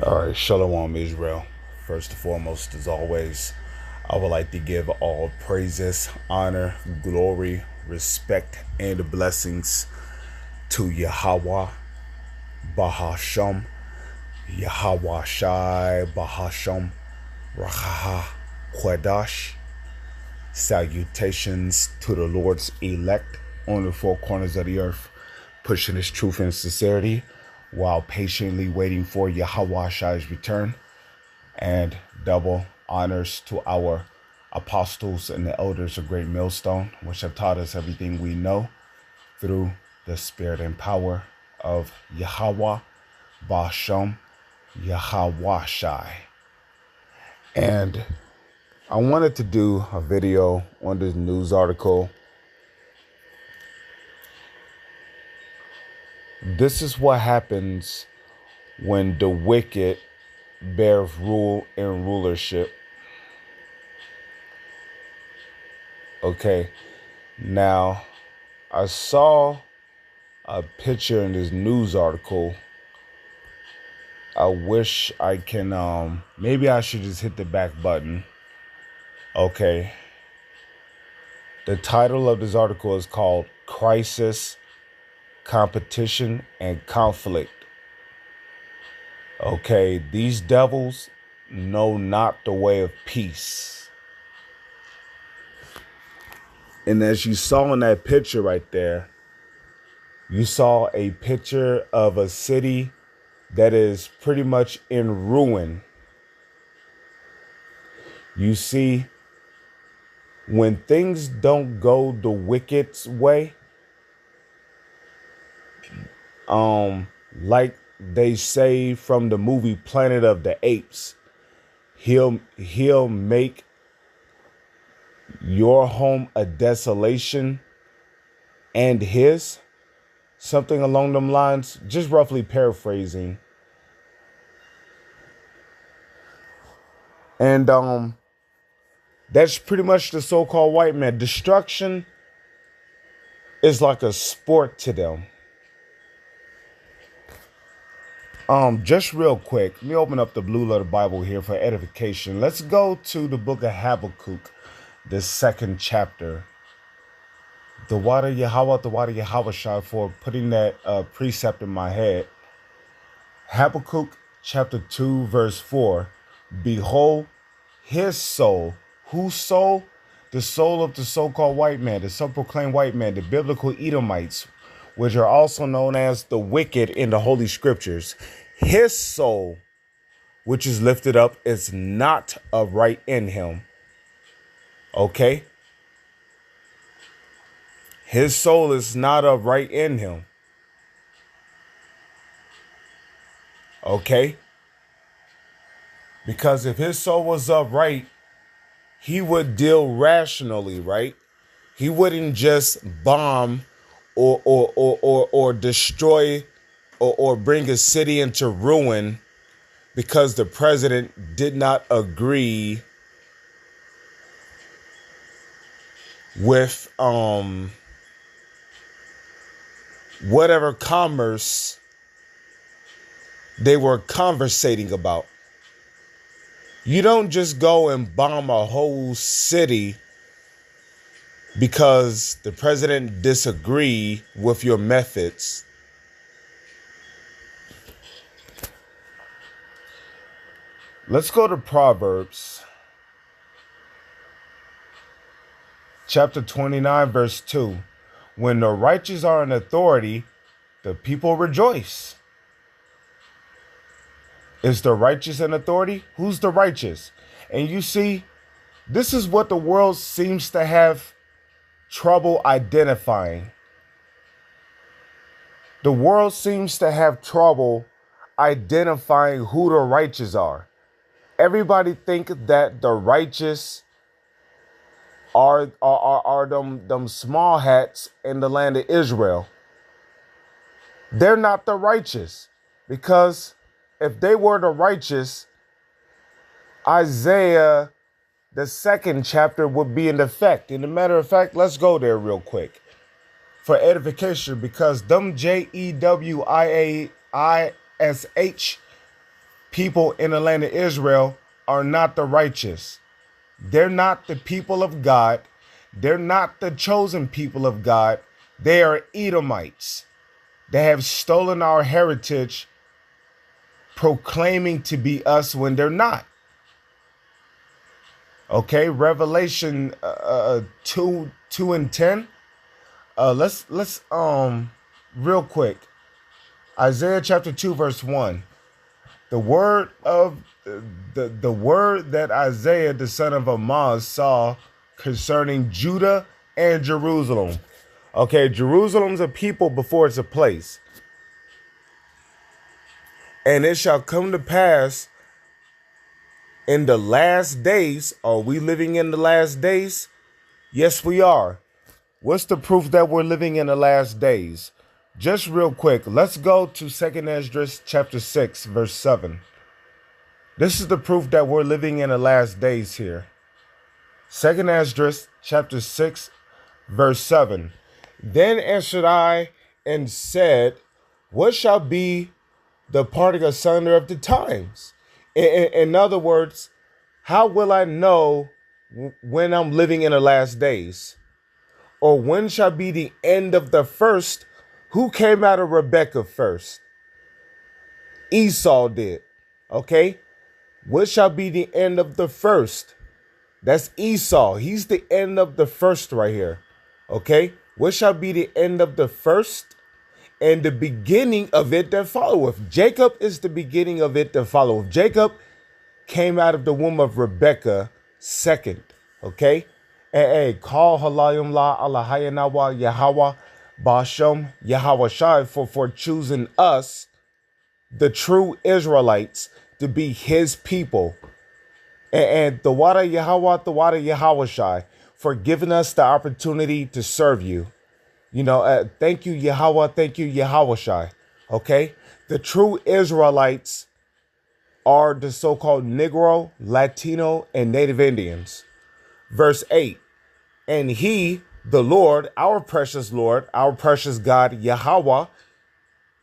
All right, Shalom Israel. First and foremost, as always, I would like to give all praises, honor, glory, respect, and blessings to Yahweh, Bahasham, Yahweh Shai, Bahasham, Raha, Quadash. Salutations to the Lord's elect on the four corners of the earth, pushing his truth and sincerity while patiently waiting for Yahweh Shai's return. And double honors to our apostles and the elders of Great Millstone, which have taught us everything we know through the spirit and power of Yahweh, Basham, Yahweh Shai. And I wanted to do a video on this news article. This is what happens when the wicked bear rule and rulership. Okay, now I saw a picture in this news article. I wish I can, maybe I should just hit the back button. Okay. The title of this article is called Crisis, Competition, and Conflict. Okay, these devils know not the way of peace. And as you saw in that picture right there, you saw a picture of a city that is pretty much in ruin. You see, when things don't go the wicked's way, like they say from the movie Planet of the Apes, he'll make your home a desolation and his, something along them lines, just roughly paraphrasing. And that's pretty much the so-called white man. Destruction is like a sport to them. Just real quick, let me open up the blue letter Bible here for edification. Let's go to the book of Habakkuk, the 2nd chapter. The water Yahweh Shai, for putting that precept in my head. Habakkuk chapter 2, verse 4. Behold, his soul. Whose soul? The soul of the so-called white man, the self-proclaimed white man, the biblical Edomites, which are also known as the wicked in the Holy Scriptures. His soul, which is lifted up, is not upright in him. Okay? His soul is not upright in him. Okay? Because if his soul was upright, he would deal rationally, right? He wouldn't just bomb or destroy or bring a city into ruin because the president did not agree with whatever commerce they were conversating about. You don't just go and bomb a whole city because the president disagree with your methods. Let's go to Proverbs chapter 29, verse 2. When the righteous are in authority, the people rejoice. Is the righteous in authority? Who's the righteous? And you see, this is what the world seems to have trouble identifying. The world seems to have trouble identifying who the righteous are. Everybody think that the righteous are them small hats in the land of Israel. They're not the righteous, because if they were the righteous, Isaiah, the 2nd chapter, would be in effect. And a matter of fact, let's go there real quick for edification, because them JEWIAISH people in the land of Israel are not the righteous. They're not the people of God. They're not the chosen people of God. They are Edomites. They have stolen our heritage, proclaiming to be us when they're not. Okay, Revelation 2 and 10. Let's real quick. Isaiah chapter 2 verse 1. The word that Isaiah the son of Amoz saw concerning Judah and Jerusalem. Okay, Jerusalem's a people before it's a place. And it shall come to pass in the last days. Are we living in the last days? Yes, we are. What's the proof that we're living in the last days? Just real quick, let's go to 2nd Esdras chapter 6, verse 7. This is the proof that we're living in the last days here. 2nd Esdras chapter 6, verse 7. Then answered I and said, what shall be the parting asunder of the times? In other words, how will I know when I'm living in the last days? Or when shall be the end of the first? Who came out of Rebekah first? Esau did. Okay? What shall be the end of the first? That's Esau. He's the end of the first right here. Okay? What shall be the end of the first? And the beginning of it that followeth. Jacob is the beginning of it that followeth. Jacob came out of the womb of Rebekah second. Okay? Hey, call halayim la alahayanawa Yahweh Bashem Yahweh Shai for choosing us, the true Israelites, to be his people. And the Wada Yahweh Shai, for giving us the opportunity to serve you. You know, thank you, Yahweh. Thank you, Yahweh Shai. Okay? The true Israelites are the so-called Negro, Latino, and Native Indians. Verse 8. And he, the Lord, our precious God, Yahweh,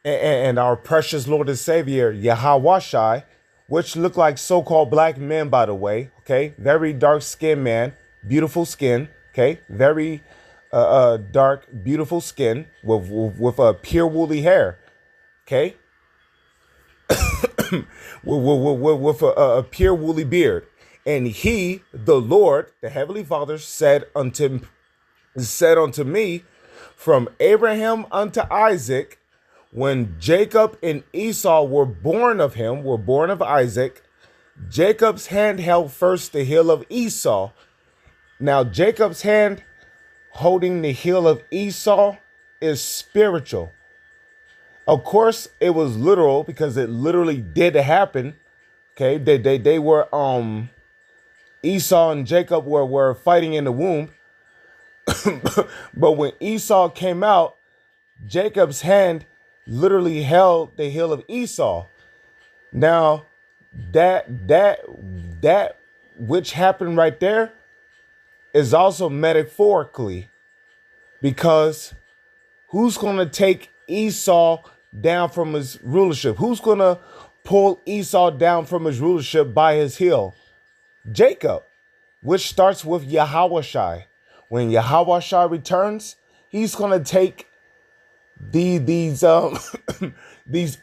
and our precious Lord and Savior, Yahweh Shai, which look like so-called black men, by the way, okay? Very dark-skinned man, beautiful skin, okay? Very dark, beautiful skin with a pure woolly hair, okay? with a pure woolly beard. And he, the Lord, the Heavenly Father, said unto me, from Abraham unto Isaac, when Jacob and Esau were born of him, were born of Isaac, Jacob's hand held first the heel of Esau. Now, Jacob's hand holding the heel of Esau is spiritual. Of course, it was literal because it literally did happen. Okay, they were Esau and Jacob were fighting in the womb. But when Esau came out, Jacob's hand literally held the heel of Esau. Now, that which happened right there is also metaphorically, because who's going to take Esau down from his rulership? Who's going to pull Esau down from his rulership by his heel? Jacob, which starts with Yahweh Shai. When Yahweh Shai returns, he's going to take these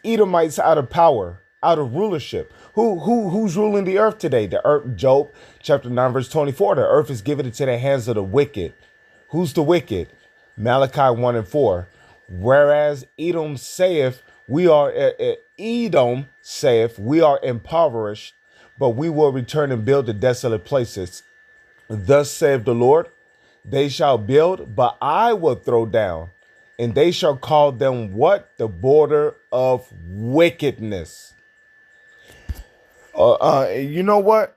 Edomites out of power, out of rulership. Who's ruling the earth today? The earth, Job chapter 9 verse 24. The earth is given into the hands of the wicked. Who's the wicked? Malachi 1 and 4. Whereas Edom saith, we are impoverished, but we will return and build the desolate places. Thus saith the Lord, they shall build, but I will throw down, and they shall call them what? The border of wickedness. You know what?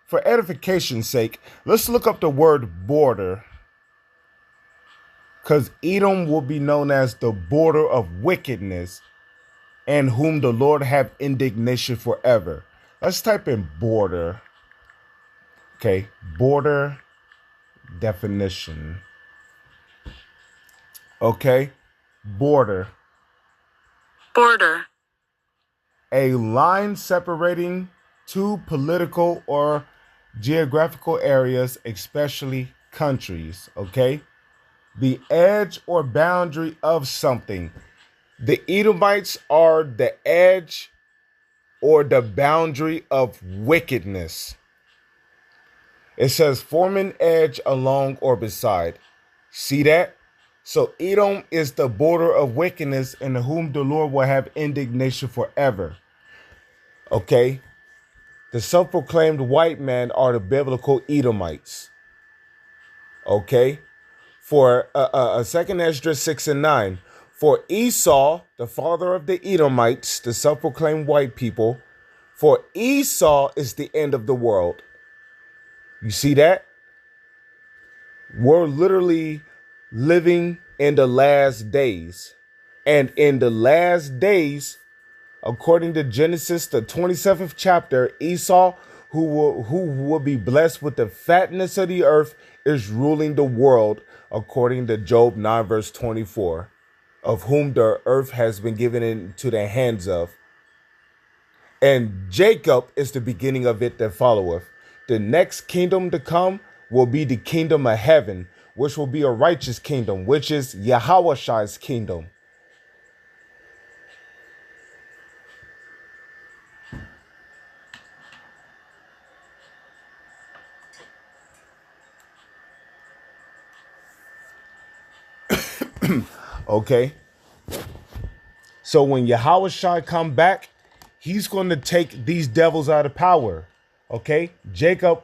For edification's sake, let's look up the word border, because Edom will be known as the border of wickedness, and whom the Lord have indignation forever. Let's type in border. Okay, border definition. Okay, border. Border. a line separating two political or geographical areas, especially countries, okay? The edge or boundary of something. The Edomites are the edge or the boundary of wickedness. It says form an edge along or beside. See that? So Edom is the border of wickedness in whom the Lord will have indignation forever. Okay? The self-proclaimed white men are the biblical Edomites. Okay? For 2 Esdras 6 and 9. For Esau, the father of the Edomites, the self-proclaimed white people, for Esau is the end of the world. You see that? We're literally living in the last days. And in the last days, according to Genesis, the 27th chapter, Esau, who will be blessed with the fatness of the earth, is ruling the world, according to Job 9, verse 24, of whom the earth has been given into the hands of. And Jacob is the beginning of it that followeth. The next kingdom to come will be the kingdom of heaven, which will be a righteous kingdom, which is Yahushai's kingdom. Okay. So when Yahushai come back, he's going to take these devils out of power. Okay. Jacob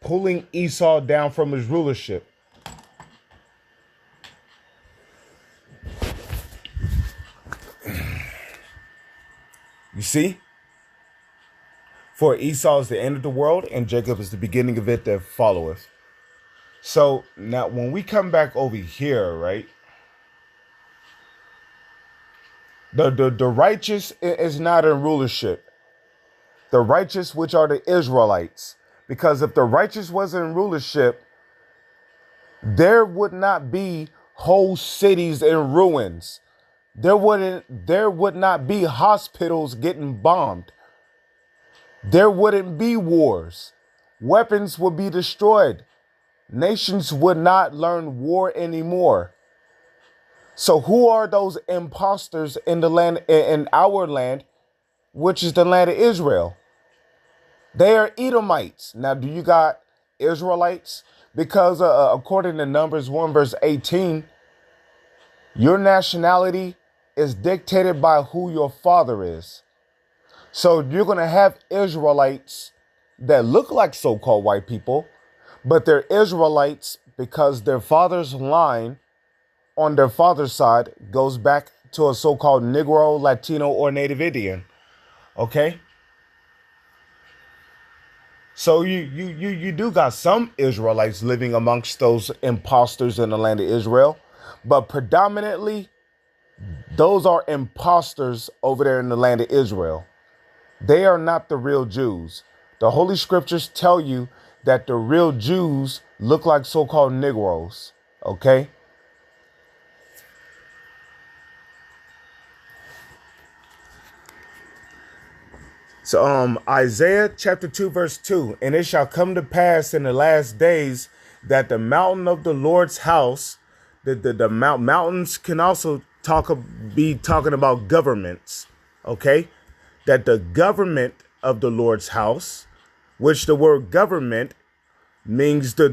pulling Esau down from his rulership. You see? For Esau is the end of the world, and Jacob is the beginning of it that followeth. So now when we come back over here, right? The righteous is not in rulership. The righteous, which are the Israelites. Because if the righteous was in rulership, there would not be whole cities in ruins. There would not be hospitals getting bombed. There wouldn't be wars. Weapons would be destroyed. Nations would not learn war anymore. So who are those imposters in the land, in our land, which is the land of Israel? They are Edomites. Now, do you got Israelites? Because according to Numbers 1 verse 18, your nationality is dictated by who your father is. So you're going to have Israelites that look like so-called white people, but they're Israelites because their father's line on their father's side goes back to a so-called Negro, Latino, or Native Indian. Okay? So you do got some Israelites living amongst those imposters in the land of Israel, but predominantly those are imposters over there in the land of Israel. They are not the real Jews. The Holy Scriptures tell you that the real Jews look like so-called Negroes. Okay? So Isaiah chapter 2 verse 2, and it shall come to pass in the last days that the mountain of the Lord's house, the mountains can also be talking about governments, okay? That the government of the Lord's house, which the word government means the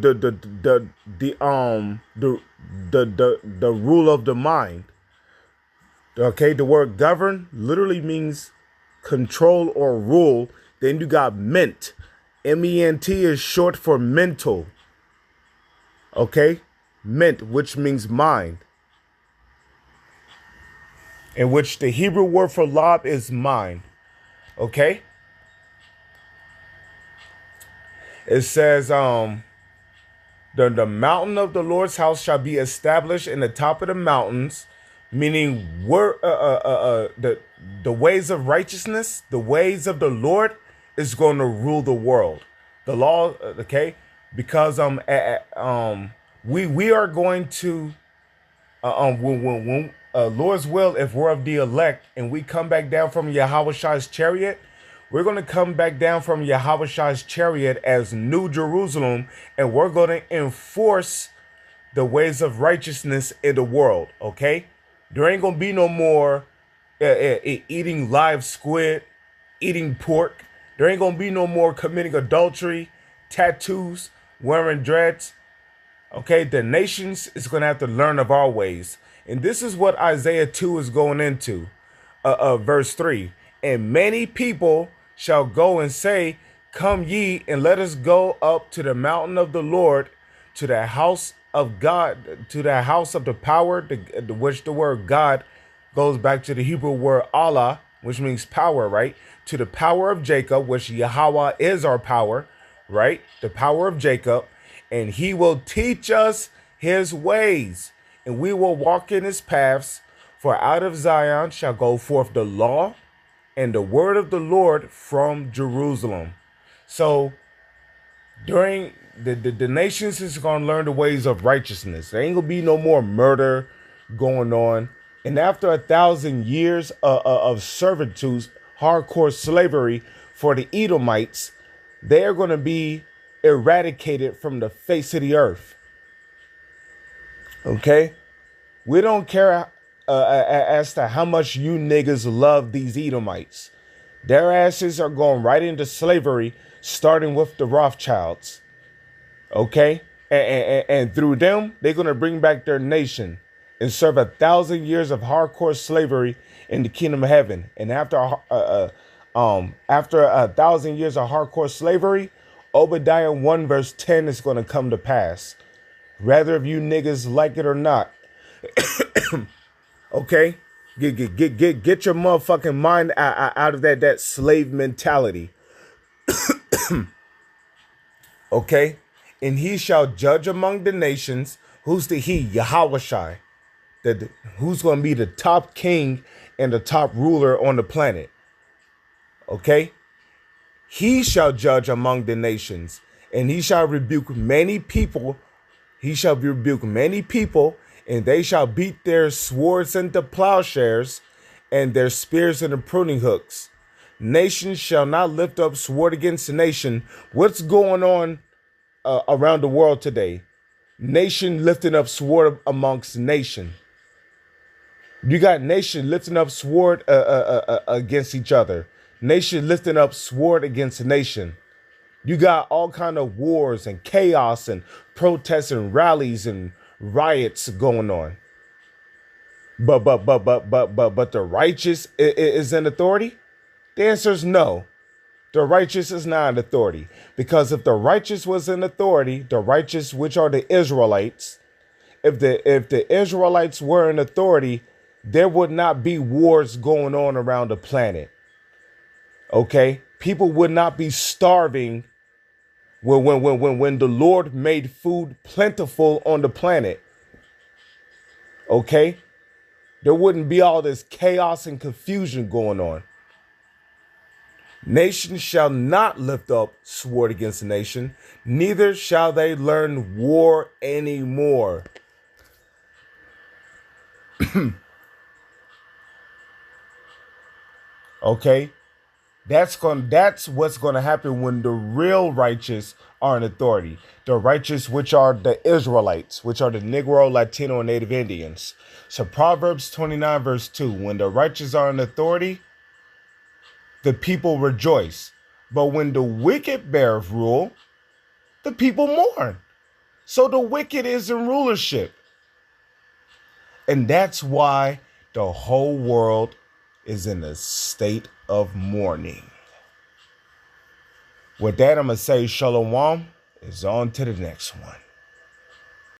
rule of the mind. Okay, the word govern literally means control or rule. Then you got ment. M-E-N-T is short for mental. Okay, ment, which means mind. In which the Hebrew word for lob is mind. Okay. It says, the mountain of the Lord's house shall be established in the top of the mountains, meaning the ways of righteousness, the ways of the Lord is going to rule the world. The law, okay, because we are going to Lord's will, if we're of the elect and we come back down from Yahweh's chariot, we're going to come back down from Yahweh's chariot as New Jerusalem, and we're going to enforce the ways of righteousness in the world, okay? There ain't going to be no more eating live squid, eating pork. There ain't going to be no more committing adultery, tattoos, wearing dreads. Okay, the nations is going to have to learn of our ways. And this is what Isaiah 2 is going into, verse 3. And many people shall go and say, come ye, and let us go up to the mountain of the Lord, to the house of God, to the house of the power, which the word God goes back to the Hebrew word Allah, which means power, right? To the power of Jacob, which Yahweh is our power, right? The power of Jacob. And he will teach us his ways, and we will walk in his paths. For out of Zion shall go forth the law and the word of the Lord from Jerusalem. So during the nations is going to learn the ways of righteousness. There ain't going to be no more murder going on. And after 1,000 years of servitude, hardcore slavery for the Edomites, they are going to be eradicated from the face of the earth. Okay? We don't care as to how much you niggas love these Edomites. Their asses are going right into slavery, starting with the Rothschilds. Okay? And through them, they're going to bring back their nation and serve 1,000 years of hardcore slavery in the kingdom of heaven. And after 1,000 years of hardcore slavery, Obadiah 1 verse 10 is going to come to pass. Rather if you niggas like it or not. Okay? Get your motherfucking mind out of that slave mentality. Okay? And he shall judge among the nations. Who's the he? Yahweh. Who's going to be the top king and the top ruler on the planet. Okay? He shall judge among the nations, and he shall rebuke many people. He shall rebuke many people, and they shall beat their swords into plowshares and their spears into pruning hooks. Nation shall not lift up sword against nation. What's going on around the world today? Nation lifting up sword amongst nation. You got nation lifting up sword against each other. Nation lifting up sword against nation. You got all kind of wars and chaos and protests and rallies and riots going on. But the righteous is in authority? The answer is no. The righteous is not in authority. Because if the righteous was in authority, the righteous, which are the Israelites, if the Israelites were in authority, there would not be wars going on around the planet. Okay? People would not be starving when the Lord made food plentiful on the planet. Okay? There wouldn't be all this chaos and confusion going on. Nation shall not lift up sword against nation, neither shall they learn war anymore. Okay? That's what's going to happen when the real righteous are in authority. The righteous, which are the Israelites, which are the Negro, Latino, and Native Indians. So Proverbs 29 verse 2, when the righteous are in authority, the people rejoice. But when the wicked beareth rule, the people mourn. So the wicked is in rulership. And that's why the whole world is in a state of mourning. With that, I'm going to say shalom. Is on to the next one.